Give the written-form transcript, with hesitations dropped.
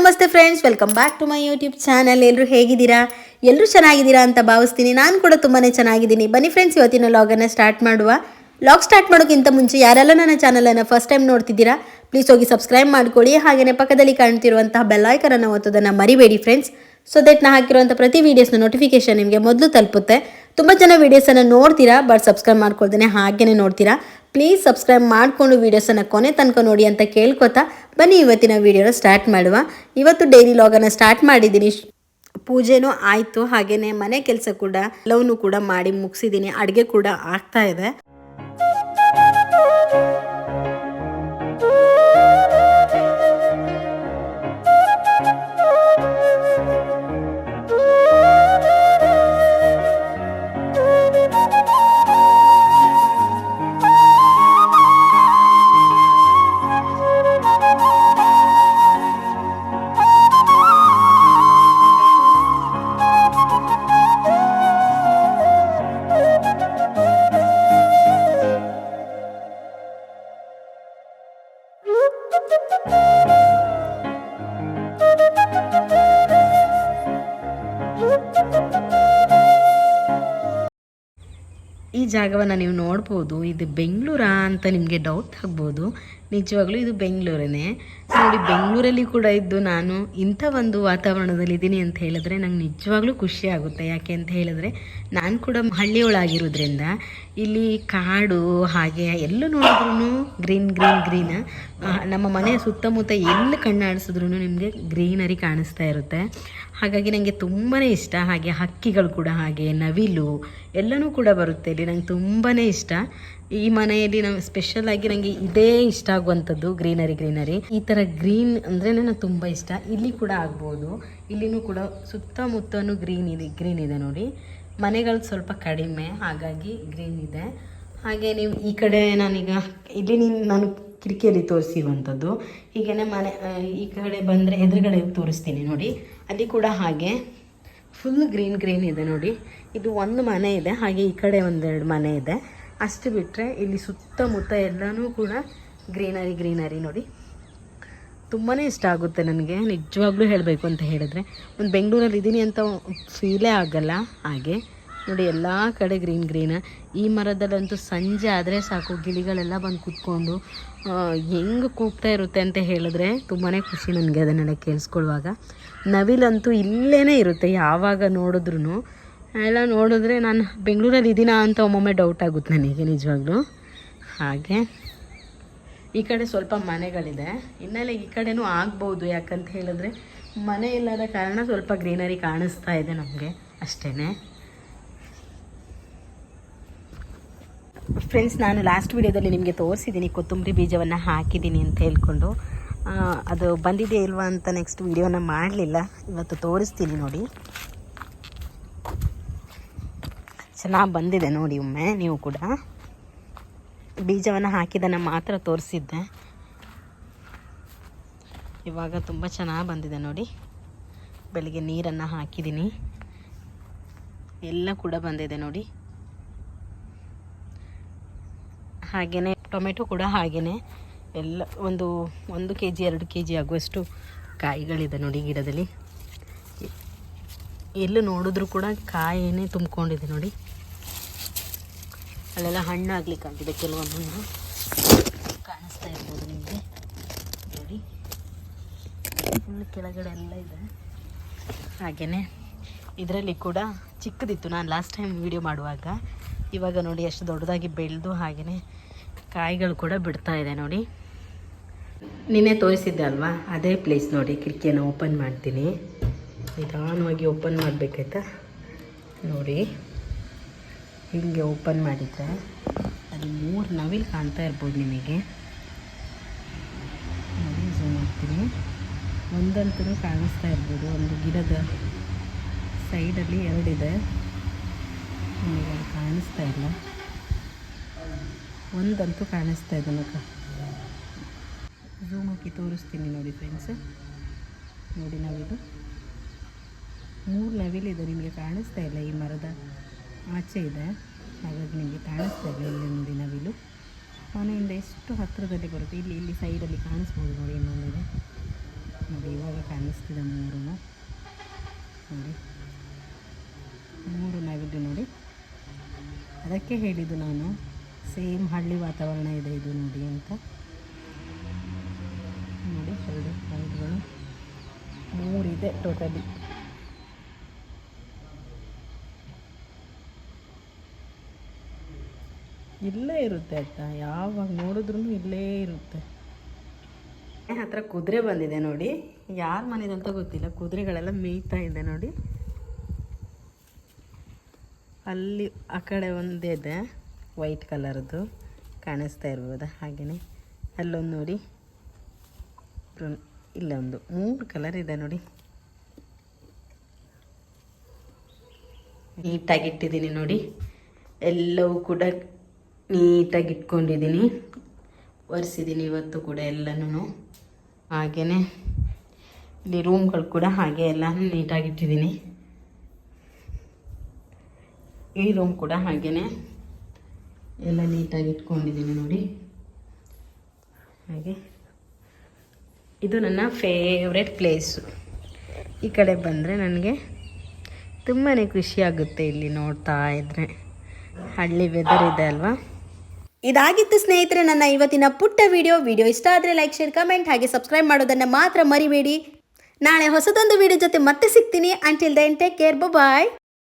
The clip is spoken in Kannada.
ನಮಸ್ತೆ friends, welcome back to my YouTube channel. ಎಲ್ಲರೂ ಹೇಗಿದ್ದೀರಾ? ಎಲ್ಲರೂ ಚೆನ್ನಾಗಿದ್ದೀರಾ ಅಂತ ಭಾವಿಸ್ತೀನಿ. ನಾನು ಕೂಡ ತುಂಬಾ ಚೆನ್ನಾಗಿದ್ದೀನಿ. ಬನ್ನಿ ಫ್ರೆಂಡ್ಸ್, ಇವತ್ತಿನ ಲಾಗನ್ನು ಸ್ಟಾರ್ಟ್ ಮಾಡುವ. ಲಾಗ್ ಸ್ಟಾರ್ಟ್ ಮಾಡೋಕ್ಕಿಂತ ಮುಂಚೆ ಯಾರೆಲ್ಲ ನನ್ನ ಚಾನಲನ್ನು ಫಸ್ಟ್ ಟೈಮ್ ನೋಡ್ತಿದ್ದೀರಾ, ಪ್ಲೀಸ್ ಹೋಗಿ ಸಬ್ಸ್ಕ್ರೈಬ್ ಮಾಡ್ಕೊಳ್ಳಿ. ಹಾಗೆಯೇ ಪಕ್ಕದಲ್ಲಿ ಕಾಣ್ತಿರುವಂತಹ ಬೆಲ್ಲೈಕನನ್ನು ಒತ್ತೋದನ್ನು ಮರಿಬೇಡಿ ಫ್ರೆಂಡ್ಸ್. ಸೊ ದಟ್ ನಾ ಹಾಕಿರುವಂಥ ಪ್ರತಿ ವೀಡಿಯೋಸ್ನ ನೋಟಿಫಿಕೇಶನ್ ನಿಮಗೆ ಮೊದಲು ತಲುಪುತ್ತೆ. ತುಂಬ ಜನ ವೀಡಿಯೋಸನ್ನು ನೋಡ್ತೀರಾ, ಬಟ್ ಸಬ್ಸ್ಕ್ರೈಬ್ ಮಾಡ್ಕೊಳ್ತೇನೆ ಹಾಗೇ ನೋಡ್ತೀರಾ. ಪ್ಲೀಸ್ ಸಬ್ಸ್ಕ್ರೈಬ್ ಮಾಡಿಕೊಂಡು ವೀಡಿಯೋಸನ್ನು ಕೊನೆ ತನಕ ನೋಡಿ ಅಂತ ಕೇಳ್ಕೊತಾ ಬನ್ನಿ ಇವತ್ತಿನ ವೀಡಿಯೋನ ಸ್ಟಾರ್ಟ್ ಮಾಡುವ. ಇವತ್ತು ಡೈಲಿ ಲಾಗನ್ನು ಸ್ಟಾರ್ಟ್ ಮಾಡಿದ್ದೀನಿ. ಪೂಜೆನೂ ಆಯಿತು, ಹಾಗೆಯೇ ಮನೆ ಕೆಲಸ ಕೂಡ ಎಲ್ಲವನ್ನೂ ಕೂಡ ಮಾಡಿ ಮುಗಿಸಿದ್ದೀನಿ. ಅಡುಗೆ ಕೂಡ ಆಗ್ತಾ ಇದೆ. ಈ ಜಾಗವನ್ನು ನೀವು ನೋಡ್ಬೋದು. ಇದು ಬೆಂಗಳೂರಾ ಅಂತ ನಿಮಗೆ ಡೌಟ್ ಆಗ್ಬೋದು. ನಿಜವಾಗ್ಲೂ ಇದು ಬೆಂಗಳೂರೇ. ನೋಡಿ, ಬೆಂಗಳೂರಲ್ಲಿ ಕೂಡ ಇದ್ದು ನಾನು ಇಂಥ ಒಂದು ವಾತಾವರಣದಲ್ಲಿ ಇದ್ದೀನಿ ಅಂತ ಹೇಳಿದ್ರೆ ನಂಗೆ ನಿಜವಾಗ್ಲೂ ಖುಷಿ ಆಗುತ್ತೆ. ಯಾಕೆ ಅಂತ ಹೇಳಿದ್ರೆ ನಾನು ಕೂಡ ಹಳ್ಳಿಯೊಳಗಿರೋದ್ರಿಂದ ಇಲ್ಲಿ ಕಾಡು ಹಾಗೆ ಎಲ್ಲ ನೋಡಿದ್ರೂ ಗ್ರೀನ್. ನಮ್ಮ ಮನೆಯ ಸುತ್ತಮುತ್ತ ಎಲ್ಲಿ ಕಣ್ಣಾಡಿಸಿದ್ರೂ ನಿಮಗೆ ಗ್ರೀನರಿ ಕಾಣಿಸ್ತಾ ಇರುತ್ತೆ. ಹಾಗಾಗಿ ನನಗೆ ತುಂಬಾ ಇಷ್ಟ. ಹಾಗೆ ಹಕ್ಕಿಗಳು ಕೂಡ, ಹಾಗೆ ನವಿಲು ಎಲ್ಲನೂ ಕೂಡ ಬರುತ್ತೆ ಇಲ್ಲಿ. ನಂಗೆ ತುಂಬಾ ಇಷ್ಟ. ಈ ಮನೆಯಲ್ಲಿ ನಾವು ಸ್ಪೆಷಲಾಗಿ ನನಗೆ ಇದೇ ಇಷ್ಟ ಆಗುವಂಥದ್ದು, ಗ್ರೀನರಿ. ಈ ಥರ ಗ್ರೀನ್ ಅಂದರೆ ನನಗೆ ತುಂಬ ಇಷ್ಟ. ಇಲ್ಲಿ ಕೂಡ ಆಗ್ಬೋದು. ಇಲ್ಲಿನೂ ಕೂಡ ಸುತ್ತಮುತ್ತನೂ ಗ್ರೀನ್ ಇದೆ ನೋಡಿ. ಮನೆಗಳು ಸ್ವಲ್ಪ ಕಡಿಮೆ, ಹಾಗಾಗಿ ಗ್ರೀನ್ ಇದೆ. ಹಾಗೆ ನೀವು ಈ ಕಡೆ ನಾನು ಕಿಟಕಿಯಲ್ಲಿ ತೋರಿಸಿರುವಂಥದ್ದು. ಹೀಗೇ ಮನೆ ಈ ಕಡೆ ಬಂದರೆ ಎದುರುಗಡೆ ತೋರಿಸ್ತೀನಿ ನೋಡಿ. ಅಲ್ಲಿ ಕೂಡ ಹಾಗೆ ಫುಲ್ ಗ್ರೀನ್ ಇದೆ ನೋಡಿ. ಇದು ಒಂದು ಮನೆ ಇದೆ, ಹಾಗೆ ಈ ಕಡೆ ಒಂದೆರಡು ಮನೆ ಇದೆ. ಅಷ್ಟು ಬಿಟ್ಟರೆ ಇಲ್ಲಿ ಸುತ್ತಮುತ್ತ ಎಲ್ಲನೂ ಕೂಡ ಗ್ರೀನರಿ ನೋಡಿ. ತುಂಬಾ ಇಷ್ಟ ಆಗುತ್ತೆ ನನಗೆ, ನಿಜವಾಗ್ಲೂ ಹೇಳಬೇಕು ಅಂತ ಹೇಳಿದ್ರೆ. ಒಂದು ಬೆಂಗಳೂರಲ್ಲಿ ಇದ್ದೀನಿ ಅಂತ ಫೀಲೇ ಆಗಲ್ಲ. ಹಾಗೆ ನೋಡಿ, ಎಲ್ಲ ಕಡೆ ಗ್ರೀನ್. ಈ ಮರದಲ್ಲಂತೂ ಸಂಜೆ ಆದರೆ ಸಾಕು, ಗಿಳಿಗಳೆಲ್ಲ ಬಂದು ಕೂತ್ಕೊಂಡು ಹೆಂಗೆ ಕೂಗ್ತಾ ಇರುತ್ತೆ ಅಂತ ಹೇಳಿದ್ರೆ ತುಂಬಾ ಖುಷಿ ನನಗೆ ಅದನ್ನೆಲ್ಲ ಕೇಳಿಸ್ಕೊಳ್ಳುವಾಗ. ನವಿಲಂತೂ ಇಲ್ಲೇ ಇರುತ್ತೆ, ಯಾವಾಗ ನೋಡಿದ್ರೂ. ಎಲ್ಲ ನೋಡಿದ್ರೆ ನಾನು ಬೆಂಗಳೂರಲ್ಲಿ ಇದ್ದೀನಾ ಅಂತ ಒಮ್ಮೊಮ್ಮೆ ಡೌಟ್ ಆಗುತ್ತೆ ನನಗೆ ನಿಜವಾಗ್ಲೂ. ಹಾಗೆ ಈ ಕಡೆ ಸ್ವಲ್ಪ ಮನೆಗಳಿದೆ, ಇನ್ನೆಲ್ಲ ಈ ಕಡೆನೂ ಆಗ್ಬೋದು. ಯಾಕಂತ ಹೇಳಿದ್ರೆ ಮನೆ ಇಲ್ಲದ ಕಾರಣ ಸ್ವಲ್ಪ ಗ್ರೀನರಿ ಕಾಣಿಸ್ತಾ ಇದೆ ನಮಗೆ, ಅಷ್ಟೇ. ಫ್ರೆಂಡ್ಸ್, ನಾನು ಲಾಸ್ಟ್ ವಿಡಿಯೋದಲ್ಲಿ ನಿಮಗೆ ತೋರಿಸಿದ್ದೀನಿ ಕೊತ್ತಂಬರಿ ಬೀಜವನ್ನು ಹಾಕಿದ್ದೀನಿ ಅಂತ ಹೇಳ್ಕೊಂಡು. ಅದು ಬಂದಿದೆಯಾ ಇಲ್ವಾ ಅಂತ ನೆಕ್ಸ್ಟ್ ವಿಡಿಯೋನ ಮಾಡಲಿಲ್ಲ. ಇವತ್ತು ತೋರಿಸ್ತೀನಿ ನೋಡಿ. ಚೆನ್ನಾಗಿ ಬಂದಿದೆ ನೋಡಿ. ಒಮ್ಮೆ ನೀವು ಕೂಡ ಬೀಜವನ್ನು ಹಾಕಿದ್ದನ್ನು ಮಾತ್ರ ತೋರಿಸಿದ್ದೆ. ಇವಾಗ ತುಂಬ ಚೆನ್ನಾಗಿ ಬಂದಿದೆ ನೋಡಿ. ಬೆಳಿಗ್ಗೆ ನೀರನ್ನು ಹಾಕಿದ್ದೀನಿ, ಎಲ್ಲ ಕೂಡ ಬಂದಿದೆ ನೋಡಿ. ಹಾಗೆಯೇ ಟೊಮೆಟೊ ಕೂಡ ಹಾಗೆಯೇ ಎಲ್ಲ ಒಂದು ಕೆ ಜಿ 2 kg ಆಗುವಷ್ಟು ಕಾಯಿಗಳಿದೆ ನೋಡಿ ಗಿಡದಲ್ಲಿ. ಎಲ್ಲೂ ನೋಡಿದ್ರೂ ಕೂಡ ಕಾಯಿನೇ ತುಂಬಿಕೊಂಡಿದೆ ನೋಡಿ. ಅಲ್ಲೆಲ್ಲ ಹಣ್ಣು ಆಗ್ಲಿಕ್ಕಾಗಿದೆ, ಕೆಲವೊಂದು ಕಾಣಿಸ್ತಾ ಇರ್ಬೋದು ನಿಮಗೆ ನೋಡಿ. ಫುಲ್ ಕೆಳಗಡೆ ಎಲ್ಲ ಇದೆ. ಹಾಗೆಯೇ ಇದರಲ್ಲಿ ಕೂಡ ಚಿಕ್ಕದಿತ್ತು ನಾನು ಲಾಸ್ಟ್ ಟೈಮ್ ವಿಡಿಯೋ ಮಾಡುವಾಗ. ಇವಾಗ ನೋಡಿ ಎಷ್ಟು ದೊಡ್ಡದಾಗಿ ಬೆಳೆದು ಹಾಗೆಯೇ ಕಾಯಿಗಳು ಕೂಡ ಬಿಡ್ತಾ ಇದೆ ನೋಡಿ. ನಿನ್ನೆ ತೋರಿಸಿದ್ದೆ ಅಲ್ವಾ, ಅದೇ ಪ್ಲೇಸ್ ನೋಡಿ. ಕಿಟಕಿಯನ್ನು ಓಪನ್ ಮಾಡ್ತೀನಿ, ನಿಧಾನವಾಗಿ ಓಪನ್ ಮಾಡಬೇಕಾಯ್ತಾ ನೋಡಿ. ಹೀಗೆ ಓಪನ್ ಮಾಡಿದರೆ ಅಲ್ಲಿ 3 ನವಿಲು ಕಾಣ್ತಾ ಇರ್ಬೋದು ನಿಮಗೆ ನೋಡಿ. ಝೂಮ್ ಮಾಡ್ತೀನಿ, ಒಂದಂತೂ ಕಾಣಿಸ್ತಾ ಇರ್ಬೋದು. ಒಂದು ಗಿಡದ ಸೈಡಲ್ಲಿ 2 ಇದೆ, ನಿಮಗೆ ಅದು ಕಾಣಿಸ್ತಾ ಇಲ್ಲ. ಒಂದಂತೂ ಕಾಣಿಸ್ತಾ ಇದೆ ನನಗೆ. ಝೂಮ್ ಹಾಕಿ ತೋರಿಸ್ತೀನಿ ನೋಡಿ ಫ್ರೆಂಡ್ಸ್. ನೋಡಿ, ನವಿಲು 3 ನವಿಲಿದೆ, ನಿಮಗೆ ಕಾಣಿಸ್ತಾ ಇಲ್ಲ. ಈ ಮರದ ಆಚೆ ಇದೆ, ಹಾಗಾಗಿ ನಿಮಗೆ ಕಾಣಿಸ್ತಾ ಇಲ್ಲ. ಇಲ್ಲಿ ನೋಡಿ ನವಿಲು ಮನೆಯಿಂದ ಎಷ್ಟು ಹತ್ತಿರದಲ್ಲಿ ಬರುತ್ತೆ. ಇಲ್ಲಿ ಸೈಡಲ್ಲಿ ಕಾಣಿಸ್ಬೋದು ನೋಡಿ, ಇನ್ನೊಂದಿದೆ ನೋಡಿ. ಇವಾಗ ಚೆನ್ನಾಗಿ ಕಾಣಿಸ್ತಿದೆ ಮೂರೂ ನೋಡಿ. 3 ನವಿಲು ನೋಡಿ. ಅದಕ್ಕೆ ಹೇಳಿದ್ದು ನಾನು ಸೇಮ್ ಹಳ್ಳಿ ವಾತಾವರಣ ಇದೆ ಇದು ನೋಡಿ ಅಂತ. ನೋಡಿ 2 ನವಿಲುಗಳು 3 ಇದೆ ಟೋಟಲಿ. ಇಲ್ಲೇ ಇರುತ್ತೆ ಆಯ್ತಾ, ಯಾವಾಗ ನೋಡಿದ್ರೂ ಇಲ್ಲೇ ಇರುತ್ತೆ. ಹತ್ರ ಕುದುರೆ ಬಂದಿದೆ ನೋಡಿ, ಯಾರ ಮನೇದು ಅಂತ ಗೊತ್ತಿಲ್ಲ. ಕುದುರೆಗಳೆಲ್ಲ ಮೇಯ್ತಾ ಇದೆ ನೋಡಿ. ಅಲ್ಲಿ ಆ ಕಡೆ ಒಂದಿದೆ ವೈಟ್ ಕಲರ್ದು ಕಾಣಿಸ್ತಾ ಇರ್ಬೋದು. ಹಾಗೆಯೇ ಅಲ್ಲೊಂದು ನೋಡಿ, ಇಲ್ಲೊಂದು 3 ಕಲರ್ ಇದೆ ನೋಡಿ. ನೀಟಾಗಿ ಇಟ್ಟಿದ್ದೀನಿ ನೋಡಿ, ಎಲ್ಲವೂ ಕೂಡ ನೀಟಾಗಿ ಇಟ್ಕೊಂಡಿದ್ದೀನಿ, ಒರೆಸಿದ್ದೀನಿ ಇವತ್ತು ಕೂಡ ಎಲ್ಲನೂ. ಹಾಗೆಯೇ ಇಲ್ಲಿ ರೂಮ್ಗಳು ಕೂಡ ಹಾಗೆ ಎಲ್ಲ ನೀಟಾಗಿಟ್ಟಿದ್ದೀನಿ. ಈ ರೂಮ್ ಕೂಡ ಹಾಗೆಯೇ ಎಲ್ಲ ನೀಟಾಗಿ ಇಟ್ಕೊಂಡಿದ್ದೀನಿ ನೋಡಿ. ಹಾಗೆ ಇದು ನನ್ನ ಫೇವ್ರೆಟ್ ಪ್ಲೇಸು. ಈ ಕಡೆ ಬಂದರೆ ನನಗೆ ತುಂಬಾ ಖುಷಿಯಾಗುತ್ತೆ ಇಲ್ಲಿ ನೋಡ್ತಾ ಇದ್ದರೆ. ಹಳ್ಳಿ ವೆದರ್ ಇದೆ ಅಲ್ವಾ. ಇದಾಗಿತ್ತು ಸ್ನೇಹಿತರೆ ನನ್ನ ಇವತ್ತಿನ ಪುಟ್ಟ ವಿಡಿಯೋ ಇಷ್ಟ ಆದರೆ ಲೈಕ್, ಶೇರ್, ಕಮೆಂಟ್ ಹಾಗೆ ಸಬ್ಸ್ಕ್ರೈಬ್ ಮಾಡೋದನ್ನು ಮಾತ್ರ ಮರಿಬೇಡಿ. ನಾಳೆ ಹೊಸದೊಂದು ವಿಡಿಯೋ ಜೊತೆ ಮತ್ತೆ ಸಿಗ್ತೀನಿ. ಅಂಟಿಲ್ ದೆನ್ ಟೇಕ್ ಕೇರ್, ಬಾಯ್.